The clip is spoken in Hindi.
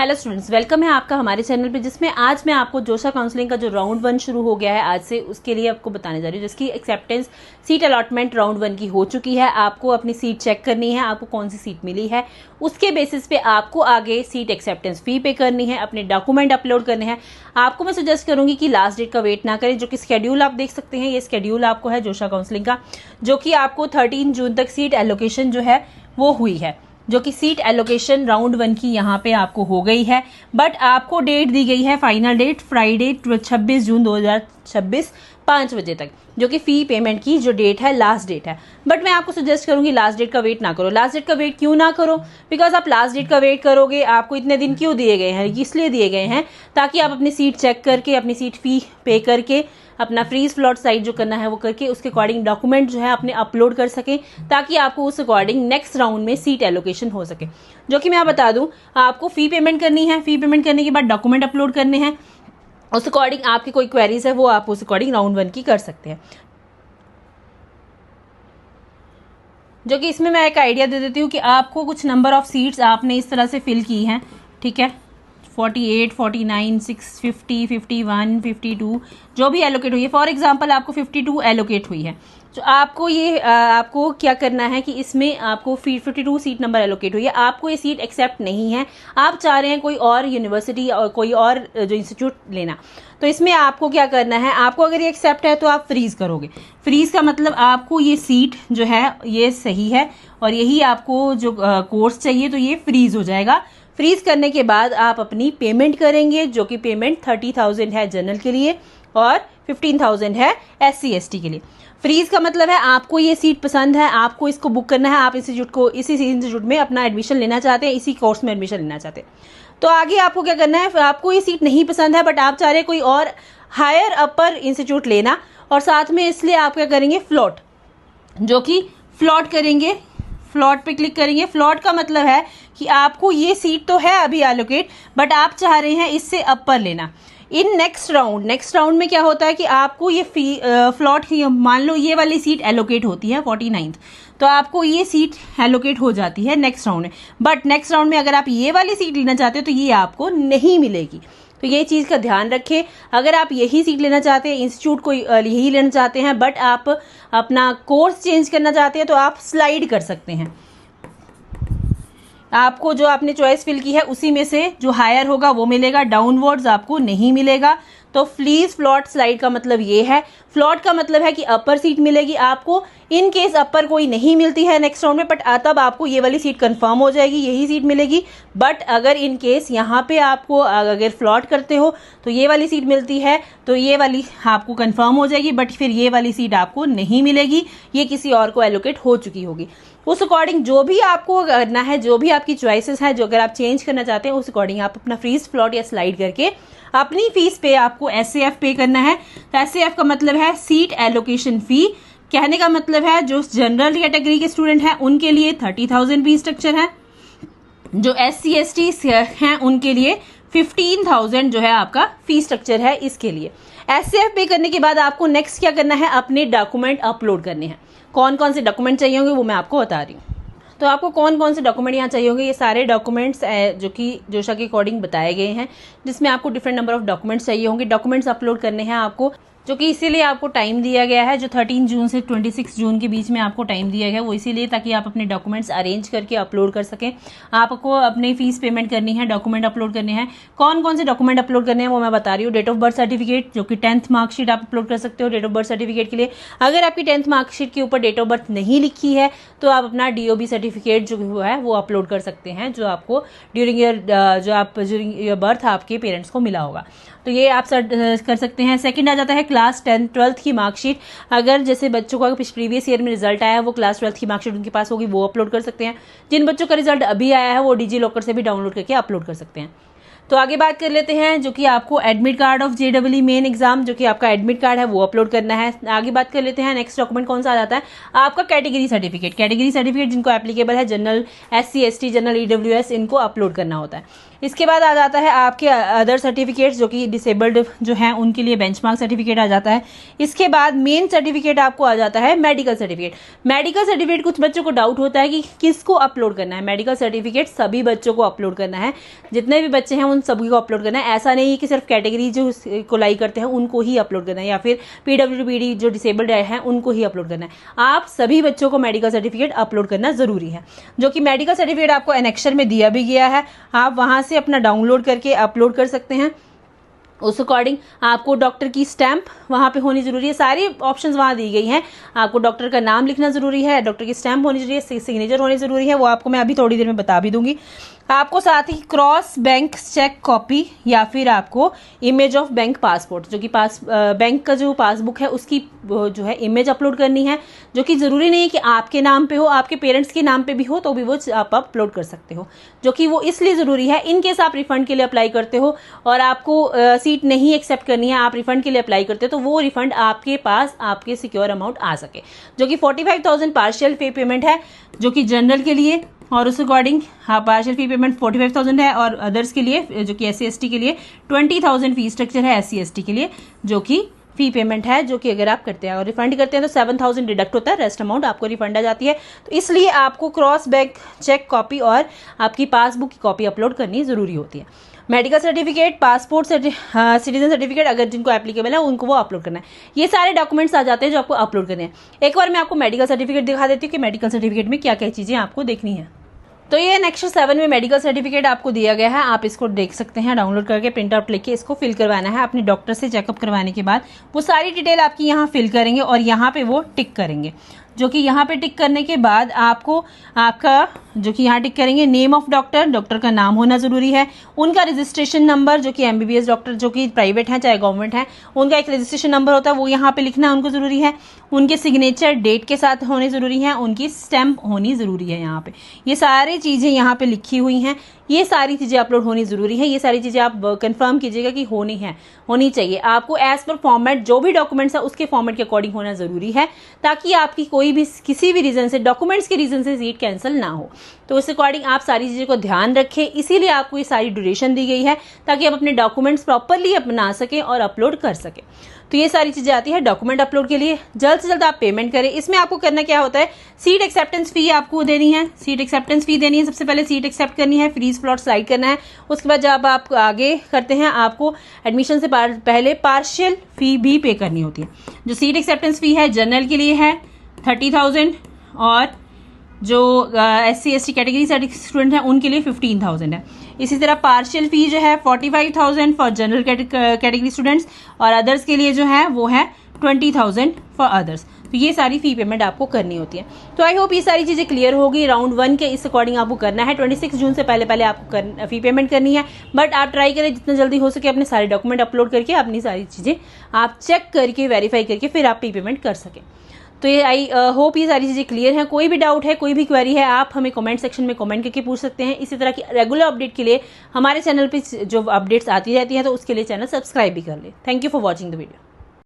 हेलो स्टूडेंट्स, वेलकम है आपका हमारे चैनल पे, जिसमें आज मैं आपको जोशा काउंसलिंग का जो राउंड 1 शुरू हो गया है आज से, उसके लिए आपको बताने जा रही हूँ, जिसकी एक्सेप्टेंस सीट अलॉटमेंट राउंड 1 की हो चुकी है। आपको अपनी सीट चेक करनी है, आपको कौन सी सीट मिली है, उसके बेसिस पे आपको आगे सीट एक्सेप्टेंस फी पे करनी है, अपने डॉक्यूमेंट अपलोड करने हैं। आपको मैं सजेस्ट करूंगी कि लास्ट डेट का वेट ना करें, जो कि स्केड्यूल आप देख सकते हैं। ये स्केड्यूल आपको है जोशा काउंसलिंग का, जो कि आपको 13 जून तक सीट एलोकेशन जो है वो हुई है, जो कि सीट एलोकेशन राउंड 1 की यहाँ पे आपको हो गई है। बट आपको डेट दी गई है, फाइनल डेट फ्राइडे 26 जून 2026 5 बजे तक, जो कि फी पेमेंट की जो डेट है लास्ट डेट है। बट मैं आपको सजेस्ट करूंगी लास्ट डेट का वेट ना करो। लास्ट डेट का वेट क्यों ना करो? बिकॉज आप लास्ट डेट का वेट करोगे, आपको इतने दिन क्यों दिए गए हैं? इसलिए दिए गए हैं ताकि आप अपनी सीट चेक करके, अपनी सीट फी पे करके, अपना फ्रीज फ्लॉट साइज जो करना है वो करके, उसके अकॉर्डिंग डॉक्यूमेंट जो है अपने अपलोड कर सकें, ताकि आपको उस अकॉर्डिंग नेक्स्ट राउंड में सीट एलोकेशन हो सके। जो कि मैं बता दूं, आपको फी पेमेंट करनी है, फी पेमेंट करने के बाद डॉक्यूमेंट अपलोड करने हैं, उस अकॉर्डिंग आपकी कोई क्वेरीज है वो आप उस अकॉर्डिंग राउंड 1 की कर सकते हैं। जो कि इसमें मैं एक आइडिया दे देती हूँ कि आपको कुछ नंबर ऑफ सीट्स आपने इस तरह से फिल की हैं, ठीक है, 48, 49, 650, 51, 52 जो भी एलोकेट हुई है। फॉर एग्जांपल आपको 52 एलोकेट हुई है, तो आपको ये आपको क्या करना है कि इसमें आपको 52 सीट नंबर एलोकेट हुई है, आपको ये सीट एक्सेप्ट नहीं है, आप चाह रहे हैं कोई और यूनिवर्सिटी और कोई और जो इंस्टीट्यूट लेना, तो इसमें आपको क्या करना है, आपको अगर ये एक्सेप्ट है तो आप फ्रीज करोगे। फ्रीज का मतलब आपको ये सीट जो है ये सही है और यही आपको जो कोर्स चाहिए, तो ये फ्रीज हो जाएगा। फ्रीज करने के बाद आप अपनी पेमेंट करेंगे, जो कि पेमेंट 30,000 है जनरल के लिए और 15,000 है SC ST के लिए। फ्रीज का मतलब है आपको ये सीट पसंद है, आपको इसको बुक करना है, आप इसी इंस्टीट्यूट में अपना एडमिशन लेना चाहते हैं, इसी कोर्स में एडमिशन लेना चाहते हैं। तो आगे आपको क्या करना है, आपको ये सीट नहीं पसंद है बट आप चाह रहे हैं कोई और हायर अपर इंस्टीट्यूट लेना, और साथ में इसलिए आप क्या करेंगे, फ्लॉट, जो कि फ्लॉट करेंगे, फ्लॉट पे क्लिक करेंगे। फ्लॉट का मतलब है कि आपको ये सीट तो है अभी एलोकेट, बट आप चाह रहे हैं इससे अपर लेना। इन नेक्स्ट राउंड में क्या होता है कि आपको ये फ्लॉट, मान लो ये वाली सीट एलोकेट होती है 49th, तो आपको ये सीट एलोकेट हो जाती है नेक्स्ट राउंड में। बट नेक्स्ट राउंड में अगर आप ये वाली सीट लेना चाहते हो तो ये आपको नहीं मिलेगी, तो ये चीज़ का ध्यान रखें। अगर आप यही सीट लेना चाहते हैं, इंस्टीट्यूट को यही लेना चाहते हैं, बट आप अपना कोर्स चेंज करना चाहते हैं, तो आप स्लाइड कर सकते हैं। आपको जो आपने चॉइस फिल की है उसी में से जो हायर होगा वो मिलेगा, डाउनवर्ड्स आपको नहीं मिलेगा। तो फ्रीज फ्लॉट स्लाइड का मतलब ये है। फ्लॉट का मतलब है कि अपर सीट मिलेगी आपको, इन केस अपर कोई नहीं मिलती है नेक्स्ट राउंड में, बट तब आपको ये वाली सीट कंफर्म हो जाएगी, यही सीट मिलेगी। बट अगर इन केस यहाँ पे आपको अगर फ्लॉट करते हो तो ये वाली सीट मिलती है, तो ये वाली आपको कंफर्म हो जाएगी, बट फिर ये वाली सीट आपको नहीं मिलेगी, ये किसी और को एलोकेट हो चुकी होगी। उस अकॉर्डिंग जो भी आपको करना है, जो भी आपकी चॉइसेस है, जो अगर आप चेंज करना चाहते हैं, उस अकॉर्डिंग आप अपना फ्रीज फ्लॉट या स्लाइड करके अपनी फीस पे आपको SAF पे करना है। तो SAF का मतलब है सीट एलोकेशन फी। कहने का मतलब है जो जनरल कैटेगरी के स्टूडेंट हैं उनके लिए 30,000 फी स्ट्रक्चर है, जो SC ST हैं उनके लिए 15,000 जो है आपका फी स्ट्रक्चर है। इसके लिए SAF पे करने के बाद आपको नेक्स्ट क्या करना है, अपने डॉक्यूमेंट अपलोड करने हैं। कौन कौन से डॉक्यूमेंट चाहिए होंगे वो मैं आपको बता रही हूँ। तो आपको कौन कौन से डॉक्यूमेंट यहाँ चाहिए होंगे, ये सारे डॉक्यूमेंट्स जो कि जोशा के अकॉर्डिंग बताए गए हैं, जिसमें आपको डिफरेंट नंबर ऑफ डॉक्यूमेंट्स चाहिए होंगे। डॉक्यूमेंट्स अपलोड करने हैं आपको, जो कि इसीलिए आपको टाइम दिया गया है, जो 13 जून से 26 जून के बीच में आपको टाइम दिया गया है, वो इसीलिए ताकि आप अपने डॉक्यूमेंट्स अरेंज करके अपलोड कर सकें। आपको अपनी फीस पेमेंट करनी है, डॉक्यूमेंट अपलोड करने हैं। कौन कौन से डॉक्यूमेंट अपलोड करने हैं वो मैं बता रही हूँ। डेट ऑफ बर्थ सर्टिफिकेट, जो कि 10th मार्कशीट आप अपलोड कर सकते हो डेट ऑफ बर्थ सर्टिफिकेट के लिए। अगर आपकी 10th मार्कशीट के ऊपर डेट ऑफ बर्थ नहीं लिखी है तो आप अपना DOB सर्टिफिकेट जो है वो अपलोड कर सकते हैं, जो आपको ड्यूरिंग योर बर्थ आपके पेरेंट्स को मिला होगा, तो ये आप कर सकते हैं। सेकंड आ जाता है क्लास 10th 12th की मार्कशीट। अगर जैसे बच्चों का प्रीवियस ईयर में रिजल्ट आया है, वो क्लास 12th की मार्कशीट उनके पास होगी, वो अपलोड कर सकते हैं। जिन बच्चों का रिजल्ट अभी आया है वो डिजी लॉकर से भी डाउनलोड करके अपलोड कर सकते हैं। तो आगे बात कर लेते हैं जो कि आपको admit card of JEE main exam, जो कि आपका एडमिट कार्ड है वो अपलोड करना है। आगे बात कर लेते हैं नेक्स्ट डॉक्यूमेंट कौन सा आ जाता है, आपका कैटेगरी सर्टिफिकेट। कैटेगरी सर्टिफिकेट जिनको एप्लीकेबल है, general, SC ST, general EWS, इनको अपलोड करना होता है। इसके बाद आ जाता है आपके अदर सर्टिफिकेट्स जो कि डिसेबल्ड जो हैं उनके लिए बेंचमार्क सर्टिफिकेट आ जाता है। इसके बाद मेन सर्टिफिकेट आपको आ जाता है मेडिकल सर्टिफिकेट। मेडिकल सर्टिफिकेट कुछ बच्चों को डाउट होता है कि किसको अपलोड करना है। मेडिकल सर्टिफिकेट सभी बच्चों को अपलोड करना है, जितने भी बच्चे हैं उन सभी को अपलोड करना है। ऐसा नहीं है कि सिर्फ कैटेगरी जो कोलाई करते हैं उनको ही अपलोड करना है या फिर PWBD जो डिसेबल्ड हैं उनको ही अपलोड करना है। आप सभी बच्चों को मेडिकल सर्टिफिकेट अपलोड करना जरूरी है, जो कि मेडिकल सर्टिफिकेट आपको एनेक्सर में दिया भी गया है। आप वहां से अपना डाउनलोड करके अपलोड कर सकते हैं। उस अकॉर्डिंग आपको डॉक्टर की स्टैंप वहाँ पे होनी जरूरी है। सारी ऑप्शंस वहाँ दी गई हैं। आपको डॉक्टर का नाम लिखना जरूरी है, डॉक्टर की स्टैंप होनी जरूरी है, सिग्नेचर होनी जरूरी है। वो आपको मैं अभी थोड़ी देर में बता भी दूंगी। आपको साथ ही क्रॉस बैंक चेक कॉपी या फिर आपको इमेज ऑफ बैंक पासपोर्ट, जो कि बैंक का जो पासबुक है उसकी जो है इमेज अपलोड करनी है, जो कि जरूरी नहीं है कि आपके नाम पे हो, आपके पेरेंट्स के नाम पे भी हो तो भी वो आप अपलोड कर सकते हो। जो कि वो इसलिए जरूरी है इन केस आप रिफंड के लिए अप्लाई करते हो और आपको सीट नहीं एक्सेप्ट करनी है, आप रिफंड के लिए अप्लाई करते हो तो वो रिफंड आपके पास आपके सिक्योर अमाउंट आ सके, जो कि 45,000 पार्शियल फी पेमेंट है जो कि जनरल के लिए, और उस अकॉर्डिंग हाँ पार्शियल फी पेमेंट 45,000 है, और अदर्स के लिए जो कि SC ST के लिए 20,000 फी स्ट्रक्चर है SC ST के लिए, जो कि फी पेमेंट है, जो कि अगर आप करते हैं और रिफंड करते हैं तो 7,000 डिडक्ट होता है, रेस्ट अमाउंट आपको रिफंड आ जाती है। तो इसलिए आपको क्रॉस बैंक चेक कॉपी और आपकी पासबुक की कॉपी अपलोड करनी जरूरी होती है। Medical certificate, passport, citizen certificate अगर जिनको एप्लीकेबल है उनको वो अपलोड करना है। ये सारे डॉक्यूमेंट्स आ जाते हैं जो आपको अपलोड करने हैं। एक बार मैं आपको मेडिकल सर्टिफिकेट दिखा देती हूँ कि मेडिकल सर्टिफिकेट में क्या क्या चीज़ें आपको देखनी है। तो ये नेक्स्ट 7 में मेडिकल सर्टिफिकेट आपको दिया गया है, आप इसको देख सकते हैं, डाउनलोड करके प्रिंट आउट लेके इसको फिल करवाना है। अपने डॉक्टर से चेकअप करवाने के बाद वो सारी डिटेल आपकी यहाँ फिल करेंगे और यहाँ पे वो टिक करेंगे, जो कि यहाँ पे टिक करने के बाद आपको आपका जो कि यहाँ टिक करेंगे नेम ऑफ डॉक्टर, डॉक्टर का नाम होना जरूरी है, उनका रजिस्ट्रेशन नंबर जो कि MBBS डॉक्टर जो कि प्राइवेट है चाहे गवर्नमेंट है उनका एक रजिस्ट्रेशन नंबर होता है वो यहाँ पे लिखना उनको जरूरी है, उनके सिग्नेचर डेट के साथ होने जरूरी है, उनकी स्टैंप होनी जरूरी है। यहाँ पे ये सारी चीजें यहाँ पे लिखी हुई हैं, ये सारी चीजें अपलोड होनी जरूरी है। ये सारी चीजें आप कंफर्म कीजिएगा कि होनी चाहिए। आपको एज पर फॉर्मेट जो भी डॉक्यूमेंट्स है उसके फॉर्मेट के अकॉर्डिंग होना जरूरी है, ताकि आपकी कोई भी किसी भी रीजन से डॉक्यूमेंट्स के रीजन से सीट कैंसिल ना हो। तो इस अकॉर्डिंग आप सारी चीज़ों को ध्यान रखें, इसीलिए आपको ये सारी ड्यूरेशन दी गई है ताकि आप अपने डॉक्यूमेंट्स प्रॉपरली बना सकें और अपलोड कर सकें। तो ये सारी चीज़ें आती है डॉक्यूमेंट अपलोड के लिए। जल्द से जल्द आप पेमेंट करें। इसमें आपको करना क्या होता है, सीट एक्सेप्टेंस फी आपको देनी है। सीट एक्सेप्टेंस फी देनी है, सबसे पहले सीट एक्सेप्ट करनी है, फ्रीज प्लॉट स्लाइड करना है। उसके बाद जब आप आगे करते हैं आपको एडमिशन से पहले पार्शियल फी भी पे करनी होती है। जो सीट एक्सेप्टेंस फी है जनरल के लिए है 30,000 और जो SC ST कैटेगरी स्टूडेंट हैं उनके लिए 15,000 है। इसी तरह पार्शियल फी जो है 45,000 फॉर जनरल कैटेगरी स्टूडेंट्स और अदर्स के लिए जो है वो है 20,000 फॉर अदर्स। तो ये सारी फी पेमेंट आपको करनी होती है। तो आई होप ये सारी चीज़ें क्लियर होगी। राउंड 1 के इस अकॉर्डिंग आपको करना है। 26 जून से पहले आपको फी पेमेंट करनी है, बट आप ट्राई करें जितना जल्दी हो सके अपने सारे डॉक्यूमेंट अपलोड करके अपनी सारी चीज़ें आप चेक करके वेरीफाई करके फिर आप फी पेमेंट कर सकें। तो ये आई होप ये सारी चीज़ें क्लियर हैं। कोई भी डाउट है, कोई भी क्वेरी है, आप हमें कमेंट सेक्शन में कमेंट करके पूछ सकते हैं। इसी तरह की रेगुलर अपडेट के लिए हमारे चैनल पे जो अपडेट्स आती रहती हैं तो उसके लिए चैनल सब्सक्राइब भी कर ले। Thank you for watching the video.